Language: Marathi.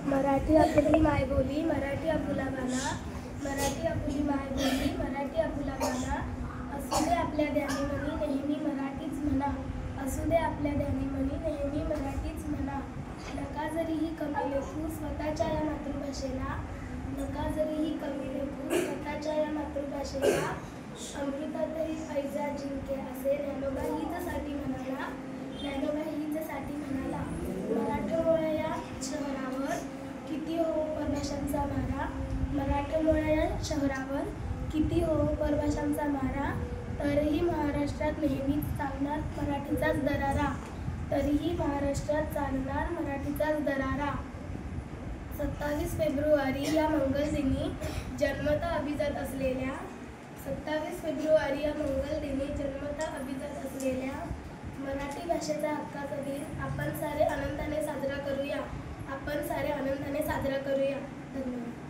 मराठी आपली मायबोली, मराठी आपुला गाणा, मराठी आपुली मायबोली, मराठी आपुला गाणा. असू दे आपल्या ध्यानीमनी नेहमी मराठीच म्हणा, असू दे आपल्या ध्यानीमनी नेहमी मराठीच म्हणा. नका जरीही कमी लेखू स्वतःच्या या मातृभाषेला, नका जरीही कमी लेखू स्वतःच्या या मातृभाषेला. अमृतातही पैजा जिंके असे ज्ञानोबा हीचसाठी म्हणाला, ज्ञानोबा हीचसाठी म्हणाला. मराठमोळ्या या शहरावर किती हो परभाषांचा मारा, मराठमोळ्या या शहरावर किती हो परभाषांचा मारा. तरीही महाराष्ट्रात नेहमीच चालणार मराठीचाच दरारा, तरीही महाराष्ट्रात चालणार मराठीचाच दरारा. 27 फेब्रुवारी या मंगलदिनी जन्मता अभिजात असलेल्या, 27 फेब्रुवारी या मंगलदिनी जन्मता अभिजात असलेल्या मराठी भाषेचा हक्काचा दिन आपण सारे आनंदाने साजरा करूया, आपण सारे आनंदाने साजरा करूया. धन्यवाद.